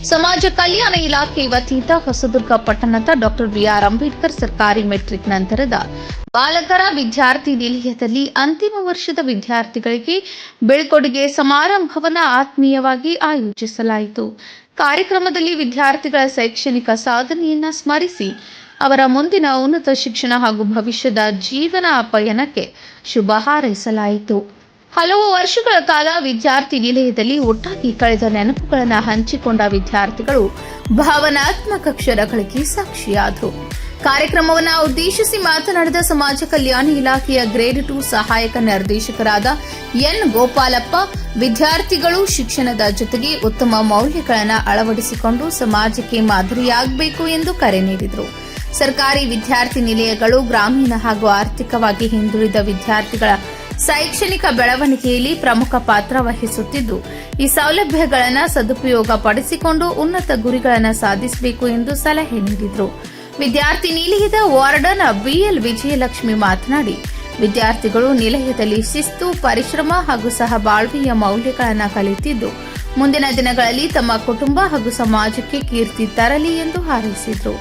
ಸಮಾಜ ಕಲ್ಯಾಣ ಇಲಾಖೆ ವತಿಯಿಂದ ಹೊಸದುರ್ಗ ಪಟ್ಟಣದ ಡಾಕ್ಟರ್ ಬಿಆರ್ ಅಂಬೇಡ್ಕರ್ ಸರ್ಕಾರಿ ಮೆಟ್ರಿಕ್ ನಂತರದ ಬಾಲಕರ ವಿದ್ಯಾರ್ಥಿ ನಿಲಯದಲ್ಲಿ ಅಂತಿಮ ವರ್ಷದ ವಿದ್ಯಾರ್ಥಿಗಳಿಗೆ ಬೀಳ್ಕೊಡುಗೆ ಸಮಾರಂಭವನ್ನು ಆತ್ಮೀಯವಾಗಿ ಆಯೋಜಿಸಲಾಯಿತು. ಕಾರ್ಯಕ್ರಮದಲ್ಲಿ ವಿದ್ಯಾರ್ಥಿಗಳ ಶೈಕ್ಷಣಿಕ ಸಾಧನೆಯನ್ನು ಸ್ಮರಿಸಿ ಅವರ ಮುಂದಿನ ಉನ್ನತ ಶಿಕ್ಷಣ ಹಾಗೂ ಭವಿಷ್ಯದ ಜೀವನ ಪಯಣಕ್ಕೆ ಶುಭ ಹಾರೈಸಲಾಯಿತು. ಹಲವು ವರ್ಷಗಳ ಕಾಲ ವಿದ್ಯಾರ್ಥಿ ನಿಲಯದಲ್ಲಿ ಒಟ್ಟಾಗಿ ಕಳೆದ ನೆನಪುಗಳನ್ನು ಹಂಚಿಕೊಂಡ ವಿದ್ಯಾರ್ಥಿಗಳು ಭಾವನಾತ್ಮಕ ಕ್ಷಣಗಳಿಗೆ ಸಾಕ್ಷಿಯಾದರು. ಕಾರ್ಯಕ್ರಮವನ್ನು ಉದ್ದೇಶಿಸಿ ಮಾತನಾಡಿದ ಸಮಾಜ ಕಲ್ಯಾಣ ಇಲಾಖೆಯ ಗ್ರೇಡ್ 2 ಸಹಾಯಕ ನಿರ್ದೇಶಕರಾದ ಎನ್ ಗೋಪಾಲಪ್ಪ, ವಿದ್ಯಾರ್ಥಿಗಳು ಶಿಕ್ಷಣದ ಜೊತೆಗೆ ಉತ್ತಮ ಮೌಲ್ಯಗಳನ್ನು ಅಳವಡಿಸಿಕೊಂಡು ಸಮಾಜಕ್ಕೆ ಮಾದರಿಯಾಗಬೇಕು ಎಂದು ಕರೆ ನೀಡಿದರು. ಸರ್ಕಾರಿ ವಿದ್ಯಾರ್ಥಿ ನಿಲಯಗಳು ಗ್ರಾಮೀಣ ಹಾಗೂ ಆರ್ಥಿಕವಾಗಿ ಹಿಂದುಳಿದ ವಿದ್ಯಾರ್ಥಿಗಳ ಶೈಕ್ಷಣಿಕ ಬೆಳವಣಿಗೆಯಲ್ಲಿ ಪ್ರಮುಖ ಪಾತ್ರ ವಹಿಸುತ್ತಿದ್ದು, ಈ ಸೌಲಭ್ಯಗಳನ್ನು ಸದುಪಯೋಗ ಪಡಿಸಿಕೊಂಡು ಉನ್ನತ ಗುರಿಗಳನ್ನು ಸಾಧಿಸಬೇಕು ಎಂದು ಸಲಹೆ ನೀಡಿದರು. ವಿದ್ಯಾರ್ಥಿ ನಿಲಯದ ವಾರ್ಡನ್ ಬಿಎಲ್ ವಿಜಯಲಕ್ಷ್ಮಿ ಮಾತನಾಡಿ, ವಿದ್ಯಾರ್ಥಿಗಳು ನಿಲಯದಲ್ಲಿ ಶಿಸ್ತು, ಪರಿಶ್ರಮ ಹಾಗೂ ಸಹಬಾಳ್ವೆಯ ಮೌಲ್ಯಗಳನ್ನು ಕಲಿತಿದ್ದು, ಮುಂದಿನ ದಿನಗಳಲ್ಲಿ ತಮ್ಮ ಕುಟುಂಬ ಹಾಗೂ ಸಮಾಜಕ್ಕೆ ಕೀರ್ತಿ ತರಲಿ ಎಂದು ಹಾರೈಸಿದರು.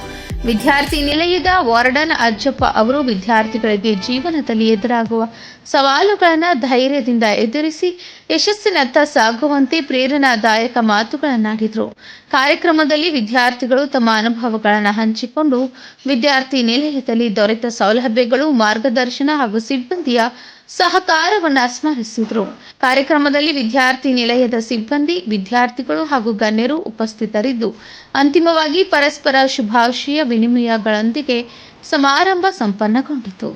ವಿದ್ಯಾರ್ಥಿ ನಿಲಯದ ವಾರ್ಡನ್ ಅಜ್ಜಪ್ಪ ಅವರು ವಿದ್ಯಾರ್ಥಿಗಳಿಗೆ ಜೀವನದಲ್ಲಿ ಎದುರಾಗುವ ಸವಾಲುಗಳನ್ನು ಧೈರ್ಯದಿಂದ ಎದುರಿಸಿ ಯಶಸ್ಸಿನತ್ತ ಸಾಗುವಂತೆ ಪ್ರೇರಣಾದಾಯಕ ಮಾತುಗಳನ್ನಾಡಿದರು. ಕಾರ್ಯಕ್ರಮದಲ್ಲಿ ವಿದ್ಯಾರ್ಥಿಗಳು ತಮ್ಮ ಅನುಭವಗಳನ್ನು ಹಂಚಿಕೊಂಡು ವಿದ್ಯಾರ್ಥಿ ನಿಲಯದಲ್ಲಿ ದೊರೆತ ಸೌಲಭ್ಯಗಳು, ಮಾರ್ಗದರ್ಶನ ಹಾಗೂ ಸಿಬ್ಬಂದಿಯ ಸಹಕಾರವನ್ನು ಸ್ಮರಿಸಿದರು. ಕಾರ್ಯಕ್ರಮದಲ್ಲಿ ವಿದ್ಯಾರ್ಥಿ ನಿಲಯದ ಸಿಬ್ಬಂದಿ, ವಿದ್ಯಾರ್ಥಿಗಳು ಹಾಗೂ ಗಣ್ಯರು ಉಪಸ್ಥಿತರಿದ್ದು, ಅಂತಿಮವಾಗಿ ಪರಸ್ಪರ ಶುಭಾಶಯ ವಿನಿಮಯಗಳೊಂದಿಗೆ ಸಮಾರಂಭ ಸಂಪನ್ನಗೊಂಡಿತು.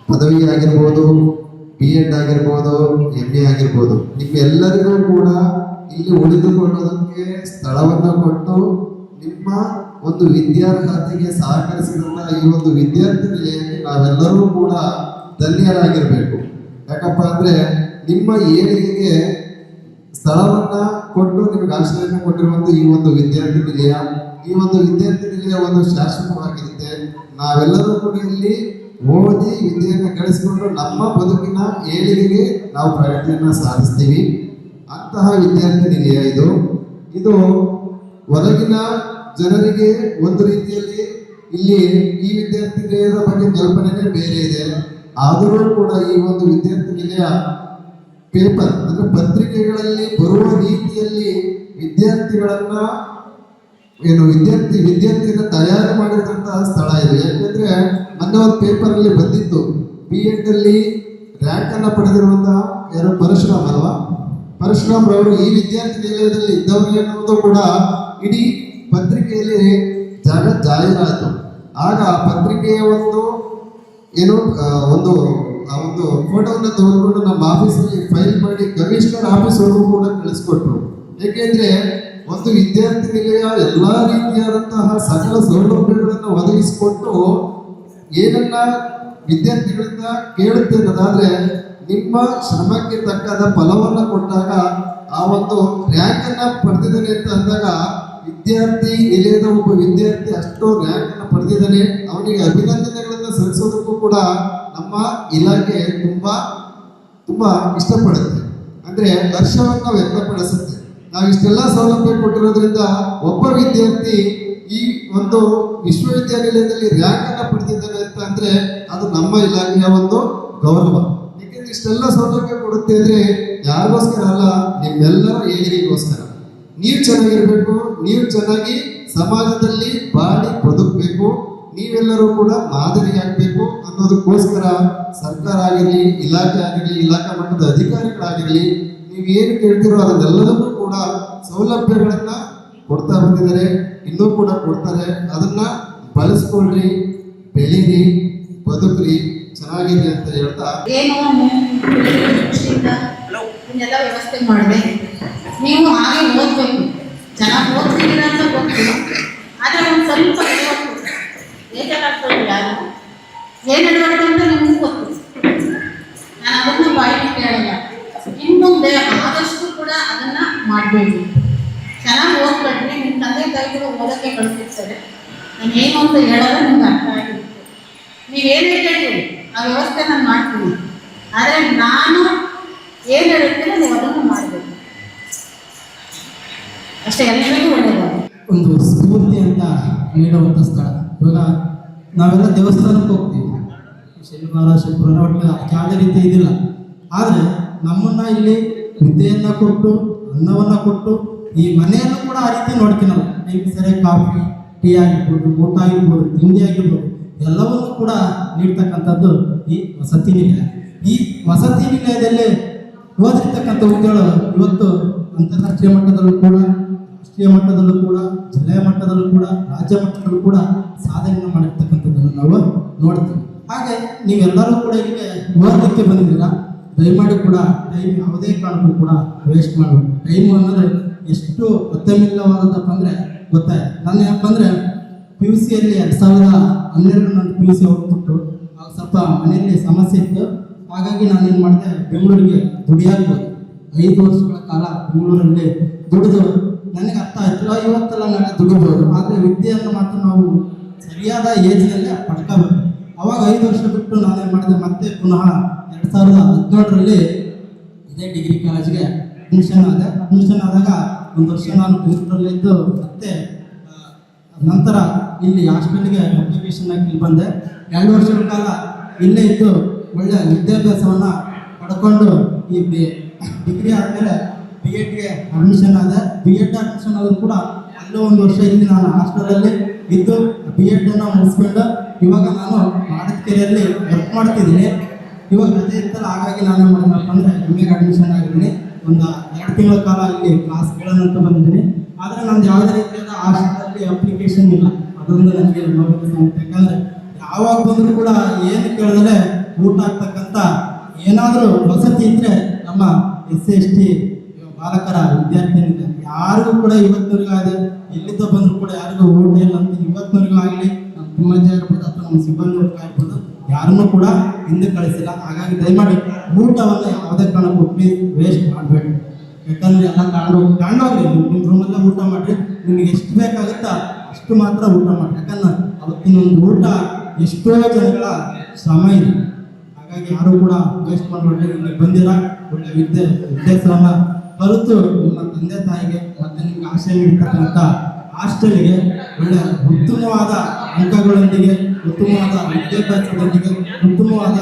ಪದವಿ ಆಗಿರ್ಬೋದು, BEd ಆಗಿರ್ಬೋದು, MA ಆಗಿರ್ಬೋದು, ನಿಮ್ಮೆಲ್ಲರಿಗೂ ಕೂಡ ಇಲ್ಲಿ ಉಳಿದುಕೊಳ್ಳೋದಕ್ಕೆ ಸ್ಥಳವನ್ನು ಕೊಟ್ಟು ನಿಮ್ಮ ಒಂದು ವಿದ್ಯಾರ್ಹತೆಗೆ ಸಹಕರಿಸಿದಂತ ಈ ಒಂದು ವಿದ್ಯಾರ್ಥಿ ನಿಲಯಕ್ಕೆ ನಾವೆಲ್ಲರೂ ಕೂಡ ಧನ್ಯರಾಗಿರ್ಬೇಕು. ಯಾಕಪ್ಪ ಅಂದ್ರೆ ನಿಮ್ಮ ಏಳಿಗೆಗೆ ಸ್ಥಳವನ್ನ ಕೊಟ್ಟು ನಿಮ್ಗೆ ಆಶ್ರಯ ಕೊಟ್ಟಿರುವಂತ ಈ ಒಂದು ವಿದ್ಯಾರ್ಥಿ ನಿಲಯ, ಈ ಒಂದು ವಿದ್ಯಾರ್ಥಿ ನಿಲಯ ಒಂದು ಶಾಶ್ವತವಾಗಿರುತ್ತೆ. ನಾವೆಲ್ಲರೂ ಕೂಡ ಇಲ್ಲಿ ಓದಿ ವಿದ್ಯೆಯನ್ನು ಗಳಿಸಿಕೊಂಡು ನಮ್ಮ ಬದುಕಿನ ಏಳಿಗೆಗೆ ನಾವು ಪ್ರಗತಿಯನ್ನ ಸಾಧಿಸ್ತೀವಿ. ಅಂತಹ ವಿದ್ಯಾರ್ಥಿ ನಿಲಯ ಇದು ಹೊರಗಿನ ಜನರಿಗೆ ಒಂದು ರೀತಿಯಲ್ಲಿ ಇಲ್ಲಿ ಈ ವಿದ್ಯಾರ್ಥಿ ನಿಲಯದ ಬಗ್ಗೆ ಕಲ್ಪನೆನೇ ಬೇರೆ ಇದೆ. ಆದರೂ ಕೂಡ ಈ ಒಂದು ವಿದ್ಯಾರ್ಥಿ ನಿಲಯ ಪೇಪರ್ ಅಂದ್ರೆ ಪತ್ರಿಕೆಗಳಲ್ಲಿ ಬರುವ ರೀತಿಯಲ್ಲಿ ವಿದ್ಯಾರ್ಥಿಗಳನ್ನ ವಿದ್ಯಾರ್ಥಿಯನ್ನ ತಯಾರು ಮಾಡಿದಂತಹ ಸ್ಥಳ ಇದು. ಯಾಕಂದ್ರೆ ಮೊನ್ನೆ ಒಂದು ಪೇಪರ್ ಅಲ್ಲಿ ಬಂದಿತ್ತು, BEd ಅಲ್ಲಿ ರ್ಯಾಂಕ್ ಅನ್ನ ಪಡೆದಿರುವಂತಹ ಯಾರು ಪರಶುರಾಮ್ ಅಲ್ವಾ, ಪರಶುರಾಮ್ ರವರು ಈ ವಿದ್ಯಾರ್ಥಿ ನಿಲಯದಲ್ಲಿ ಇದ್ದವರು ಎನ್ನುವುದು ಕೂಡ ಇಡೀ ಪತ್ರಿಕೆಯಲ್ಲಿ ಜಾಹೀರಾತು. ಆಗ ಪತ್ರಿಕೆಯ ಒಂದು ಫೋಟೋವನ್ನು ತೆಗೆದುಕೊಂಡು ನಮ್ಮ ಆಫೀಸಲ್ಲಿ ಫೈಲ್ ಮಾಡಿ ಕಮಿಷನರ್ ಆಫೀಸರ್ಗೂ ಕೂಡ ಕಳಿಸ್ಕೊಟ್ರು. ಏಕೆಂದ್ರೆ ಒಂದು ವಿದ್ಯಾರ್ಥಿ ನಿಲಯ ಎಲ್ಲಾ ರೀತಿಯಾದಂತಹ ಸಕಲ ಸೌಲಭ್ಯಗಳನ್ನು ಒದಗಿಸಿಕೊಟ್ಟು ಏನನ್ನ ವಿದ್ಯಾರ್ಥಿಗಳಿಂದ ಕೇಳುತ್ತೆ ಅನ್ನೋದಾದ್ರೆ ನಿಮ್ಮ ಶ್ರಮಕ್ಕೆ ತಕ್ಕದ ಫಲವನ್ನ ಕೊಟ್ಟಾಗ ಆ ಒಂದು ರ್ಯಾಂಕ್ ಅನ್ನ ಪಡೆದಿದ್ದಾನೆ ಅಂತ ಅಂದಾಗ ವಿದ್ಯಾರ್ಥಿ ನಿಲಯದ ಒಬ್ಬ ವಿದ್ಯಾರ್ಥಿ ಅಷ್ಟು ರ್ಯಾಂಕ್ ಅನ್ನ ಪಡೆದಿದ್ದಾನೆ, ಅವನಿಗೆ ಅಭಿನಂದನೆಗಳನ್ನ ಸಲ್ಲಿಸೋದಕ್ಕೂ ಕೂಡ ನಮ್ಮ ಇಲಾಖೆ ತುಂಬಾ ಇಷ್ಟಪಡುತ್ತೆ, ಅಂದ್ರೆ ಹರ್ಷವನ್ನ ವ್ಯಕ್ತಪಡಿಸುತ್ತೆ. ನಾವು ಇಷ್ಟೆಲ್ಲ ಸೌಲಭ್ಯ ಕೊಟ್ಟಿರೋದ್ರಿಂದ ಒಬ್ಬ ವಿದ್ಯಾರ್ಥಿ ಈ ಒಂದು ವಿಶ್ವವಿದ್ಯಾನಿಲಯದಲ್ಲಿ ರ್ಯಾಂಕ್ ಅನ್ನ ಪಡೆದಿದ್ದಾನೆ ಅಂತ ಅಂದ್ರೆ ಅದು ನಮ್ಮ ಇಲಾಖೆಯ ಒಂದು ಗೌರವ. ಯಾಕೆಂದ್ರೆ ಇಷ್ಟೆಲ್ಲ ಸೌಲಭ್ಯ ಕೊಡುತ್ತೆ ಅಂದ್ರೆ ಯಾರಿಗೋಸ್ಕರ ಅಲ್ಲ, ನಿಮ್ಮೆಲ್ಲರ ಏಳಿಗೆಗೋಸ್ಕರ. ನೀವು ಚೆನ್ನಾಗಿರ್ಬೇಕು, ನೀವು ಚೆನ್ನಾಗಿ ಸಮಾಜದಲ್ಲಿ ಬಾಳಿ ಬದುಕಬೇಕು, ನೀವೆಲ್ಲರೂ ಕೂಡ ಮಾದರಿಯಾಗಬೇಕು ಅನ್ನೋದಕ್ಕೋಸ್ಕರ ಸರ್ಕಾರ ಆಗಿರಲಿ, ಇಲಾಖೆ ಆಗಿರಲಿ, ಇಲಾಖಾ ಮಟ್ಟದ ಅಧಿಕಾರಿಗಳಾಗಿರಲಿ, ನೀವು ಏನು ಕೇಳ್ತಿರೋ ಅದನ್ನೆಲ್ಲದನ್ನೂ ಕೂಡ ಸೌಲಭ್ಯಗಳನ್ನ ಕೊಡ್ತಾ ಬಂದಿದ್ದಾರೆ, ಇನ್ನೂ ಕೂಡ ಕೊಡ್ತಾರೆ. ಅದನ್ನ ಬಳಸ್ಕೊಳ್ರಿ, ಬೆಳೀರಿ, ಬದುಕ್ರಿ, ಚೆನ್ನಾಗಿರಿ ಅಂತ ಹೇಳ್ತಾ ಇದನ್ನೆಲ್ಲ ವ್ಯವಸ್ಥೆ ಮಾಡಬೇಕು. ನೀವು ಹಾಗೆ ಓದಬೇಕು, ಚೆನ್ನಾಗಿ ಓದ್ತಿದ್ದೀರ ಅಂತ ಗೊತ್ತು, ಆದರೆ ಒಂದು ಸ್ವಲ್ಪ ಬೇಜಾರಾಗ್ತದೆ. ಯಾರು ಮಾಡಬೇಡಿ. ಚೆನ್ನಾಗಿ ಓದ್ಕೊಳ್ರಿ. ನಿಮ್ಮ ತಂದೆ ತಾಯಿಗಳು ಓದೋಕ್ಕೆ ಕಳಿಸ್ತಾರೆ. ನಾನು ಏನು ಅಂತ ಹೇಳೋದು ನಿಮ್ಗೆ ಅರ್ಥ ಆಗಿರುತ್ತೆ. ನೀವೇನು ಹೇಳ್ತೀರಿ ಆ ವ್ಯವಸ್ಥೆ ನಾನು ಮಾಡ್ತೀನಿ. ಆದರೆ ನಾನು ಏನು ಹೇಳ್ತೀನಿ ನೀವು ಅದನ್ನು ಮಾಡಬೇಕು ಅಷ್ಟೇ. ಎಲ್ಲರಿಗೂ ಒಳ್ಳೆಯದು. ಒಂದು ಸ್ಫೂರ್ತಿ ಅಂತ ನೀಡುವಂಥ ಸ್ಥಳ. ಇವಾಗ ನಾವೆಲ್ಲ ದೇವಸ್ಥಾನಕ್ಕೆ ಹೋಗ್ತೀವಿ, ಶನಿವಾರ ಶುಕ್ರವಾರ, ಒಟ್ಟು ಯಾವುದೇ ರೀತಿ ಇದಿಲ್ಲ. ಆದರೆ ನಮ್ಮನ್ನು ಇಲ್ಲಿ ವಿದ್ಯೆಯನ್ನು ಕೊಟ್ಟು ಅನ್ನವನ್ನು ಕೊಟ್ಟು ಈ ಮನೆಯನ್ನು ಕೂಡ ಆ ರೀತಿ ನೋಡ್ತೀನಲ್ಲ. ಟೈಮ್ ಸರಿಯಾಗಿ ಕಾಫಿ ಟೀ ಆಗಿರ್ಬೋದು, ಊಟ ಆಗಿರ್ಬೋದು, ತಿಂಡಿ ಆಗಿರ್ಬೋದು, ಎಲ್ಲವನ್ನೂ ಕೂಡ ನೀಡ್ತಕ್ಕಂಥದ್ದು ಈ ವಸತಿ ನಿಲಯ. ಈ ವಸತಿ ನಿಲಯದಲ್ಲಿ ಓದಿರ್ತಕ್ಕಂಥ ಹುದ್ದೆಗಳು ಇವತ್ತು ಅಂತಾರಾಷ್ಟ್ರೀಯ ಮಟ್ಟದಲ್ಲೂ ಕೂಡ, ರಾಷ್ಟ್ರೀಯ ಮಟ್ಟದಲ್ಲೂ ಕೂಡ, ಜಿಲ್ಲೆಯ ಮಟ್ಟದಲ್ಲೂ ಕೂಡ, ರಾಜ್ಯ ಮಟ್ಟದಲ್ಲೂ ಕೂಡ ಸಾಧನೆಯನ್ನು ಮಾಡಿರ್ತಕ್ಕಂಥದ್ದನ್ನು ನಾವು ನೋಡ್ತೀವಿ. ಹಾಗೆ ನೀವೆಲ್ಲರೂ ಕೂಡ ಇಲ್ಲಿಗೆ ಓದಲಿಕ್ಕೆ ಬಂದಿದ್ದೀರಾ. ದಯಮಾಡಿ ಕೂಡ ಟೈಮ್ ಯಾವುದೇ ಕಾರಣಕ್ಕೂ ಕೂಡ ವೇಸ್ಟ್ ಮಾಡಬೇಕು. ಟೈಮು ಅನ್ನೋದು ಎಷ್ಟು ಅತ್ಯಮೂಲ್ಯವಾದದ್ದಪ್ಪ ಅಂದರೆ ಗೊತ್ತಾಯ್ತು. ನಾನು ಏನಪ್ಪ ಅಂದರೆ PUCಯಲ್ಲಿ 2012 ನಾನು PUC ಹೋಗ್ಬಿಟ್ಟು ಆಗ ಸ್ವಲ್ಪ ಮನೆಯಲ್ಲಿ ಸಮಸ್ಯೆ ಇತ್ತು. ಹಾಗಾಗಿ ನಾನು ಏನು ಮಾಡಿದೆ, ಬೆಂಗಳೂರಿಗೆ ದುಡಿಯಾಗ್ಬೋದು 5 ವರ್ಷಗಳ ಕಾಲ ಬೆಂಗಳೂರಲ್ಲಿ ದುಡಿದು ನನಗೆ ಅರ್ಥ ಆಯ್ತು, ಇವತ್ತೆಲ್ಲ ನಾಳೆ ದುಡಿಬೋದು. ಆದರೆ ವಿದ್ಯೆಯನ್ನು ಮಾತ್ರ ನಾವು ಸರಿಯಾದ ಏಜ್ನಲ್ಲೇ ಪಡ್ಕೋಬೇಕು. ಅವಾಗ 5 ವರ್ಷ ಬಿಟ್ಟು ನಾನೇನು ಮಾಡಿದೆ, ಮತ್ತೆ ಪುನಃ 2017ರಲ್ಲಿ ಇದೇ ಡಿಗ್ರಿ ಕಾಲೇಜ್ಗೆ ಅಡ್ಮಿಷನ್ ಆದೆ. ಅಡ್ಮಿಷನ್ ಆದಾಗ 1 ವರ್ಷ ನಾನು ಬೆಂಗಳೂರಲ್ಲಿದ್ದು ಮತ್ತೆ ನಂತರ ಇಲ್ಲಿ ಹಾಸ್ಟೆಲ್ಗೆ ಅಪ್ಲಿಕೇಶನ್ ಹಾಕಿ ಇಲ್ಲಿ ಬಂದೆ. 2 ವರ್ಷಗಳ ಕಾಲ ಇಲ್ಲೇ ಇದ್ದು ಒಳ್ಳೆಯ ವಿದ್ಯಾಭ್ಯಾಸವನ್ನು ಪಡ್ಕೊಂಡು ಈ ಡಿಗ್ರಿ ಆದಮೇಲೆ B.Edಗೆ ಅಡ್ಮಿಷನ್ ಆದೆ. B.Ed ಅಡ್ಮಿಷನ್ ಆದರೂ ಕೂಡ ಅಲ್ಲೂ 1 ವರ್ಷ ಇಲ್ಲಿ ನಾನು ಹಾಸ್ಟೆಲಲ್ಲಿ ಇದ್ದು B.Edನ್ನು ಮುಗಿಸ್ಕೊಂಡು ಇವಾಗ ನಾನು ಮಾಡದಕೆರೆಯಲ್ಲಿ ವರ್ಕ್ ಮಾಡ್ತಿದ್ದೀನಿ. ಇವಾಗ ರಜೆ ಇರ್ತಲ್ಲ, ಹಾಗಾಗಿ ನಾನು ಮಾಡಿದ್ನಪ್ಪ ಅಂದರೆ MAಗೆ ಅಡ್ಮಿಷನ್ ಆಗಿದ್ದೀನಿ. ಒಂದು 2 ತಿಂಗಳ ಕಾಲ ಇಲ್ಲಿ ಕ್ಲಾಸ್ ಕೇಳೋಣಂತ ಬಂದಿದ್ದೀನಿ. ಆದರೆ ನಂದು ಯಾವುದೇ ರೀತಿಯಾದ ಹಾಸ್ಟೆಲಲ್ಲಿ ಅಪ್ಲಿಕೇಶನ್ ಇಲ್ಲ. ಅದೊಂದು ನನಗೆ ನೋವಿನ ಸಂಗತಿ. ಯಾಕಂದರೆ ಯಾವಾಗ ಬಂದರೂ ಕೂಡ ಏನು ಕೇಳಿದ್ರೆ ಊಟ ಆಗ್ತಕ್ಕಂಥ ಏನಾದರೂ ವಸತಿ ಇದ್ದರೆ ನಮ್ಮ SC/ST ಬಾಲಕರ ವಿದ್ಯಾರ್ಥಿನಿಗೆ ಯಾರಿಗೂ ಕೂಡ ಇವತ್ತಿನವರೆಗೂ ಆಗಿದೆ, ಎಲ್ಲಿದ್ದ ಬಂದರೂ ಕೂಡ ಯಾರಿಗೂ ಊಟ ಇಲ್ಲ ಅಂತ ಇವತ್ತಿನವರೆಗೂ ಆಗಲಿ, ನಮ್ಮ ತಿಮ್ಮಜ್ಜ ಇರ್ಬೋದು ಅಥವಾ ನಮ್ಮ ಸಿಬ್ಬಂದಿ ವರ್ಗ ಇರ್ಬೋದು, ಯಾರನ್ನೂ ಕೂಡ ಹಿಂದೆ ಕಳಿಸಿಲ್ಲ. ಹಾಗಾಗಿ ದಯಮಾಡಿ ಊಟವನ್ನು ಯಾವುದೇ ಕಾರಣಕ್ಕೂ ಪ್ಲೀಸ್ ವೇಸ್ಟ್ ಮಾಡಬೇಡಿ. ಯಾಕಂದರೆ ಎಲ್ಲ ಕಾಣೋಗ್ರಿ, ನಿಮ್ಮ ರೂಮಲ್ಲೇ ಊಟ ಮಾಡಿರಿ. ನಿಮಗೆ ಎಷ್ಟು ಬೇಕಾಗುತ್ತಾ ಅಷ್ಟು ಮಾತ್ರ ಊಟ ಮಾಡಿ. ಯಾಕಂದ್ರೆ ಅವತ್ತಿನ ಒಂದು ಊಟ ಎಷ್ಟೋ ಜನಗಳ ಶ್ರಮ ಇದೆ. ಹಾಗಾಗಿ ಯಾರು ಕೂಡ ವೇಸ್ಟ್ ಮಾಡಬೇಡಿ. ಇಲ್ಲಿ ಬಂದಿರ ಒಳ್ಳೆ ವಿದ್ಯಾಭ್ಯಾಸವನ್ನು ಕಲಿತು ನಿಮ್ಮ ತಂದೆ ತಾಯಿಗೆ ಮತ್ತು ನಿಮ್ಗೆ ಆಶ್ರಯ ನೀಡ್ತಕ್ಕಂಥ ಹಾಸ್ಟೆಲ್ಗೆ ಒಳ್ಳೆ ಉತ್ತಮವಾದ ಅಂಕಗಳೊಂದಿಗೆ, ಉತ್ತಮವಾದ ವಿದ್ಯಾಭ್ಯಾಸದೊಂದಿಗೆ, ಉತ್ತಮವಾದ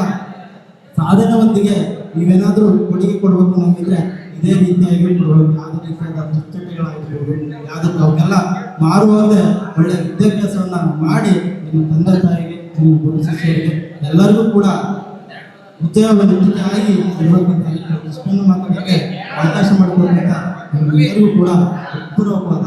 ಸಾಧನದೊಂದಿಗೆ ನೀವೇನಾದರೂ ಕೊಡುಗೆ ಕೊಡಬೇಕು ನಮಗಿದ್ರೆ ಇದೇ ರೀತಿಯಾಗಿ ಕೊಡಬೇಕು. ಯಾವುದೇ ರೀತಿಯಾದ ಚಟಗಳಾಗಿರ್ಬೋದು, ಯಾವುದಕ್ಕೆ ಅವಕ್ಕೆಲ್ಲ ಮಾರುವಾಗಲೇ ಒಳ್ಳೆಯ ವಿದ್ಯಾಭ್ಯಾಸವನ್ನು ಮಾಡಿ ನಿಮ್ಮ ತಂದೆ ತಾಯಿಗೆ, ನಿಮ್ಮ ಗುರು ಶಿಷ್ಯರಿಗೆ ಎಲ್ಲರಿಗೂ ಕೂಡ ಉದ್ಯೋಗವಾಗಿ ಇರಬೇಕಂತ ಇಷ್ಟನ್ನು ಮಾತಾಡೋಕ್ಕೆ ಅವಕಾಶ ಮಾಡಿಕೊಡುವಂಥ ಎಲ್ಲರಿಗೂ ಕೂಡ ಪೂರ್ವಕವಾದ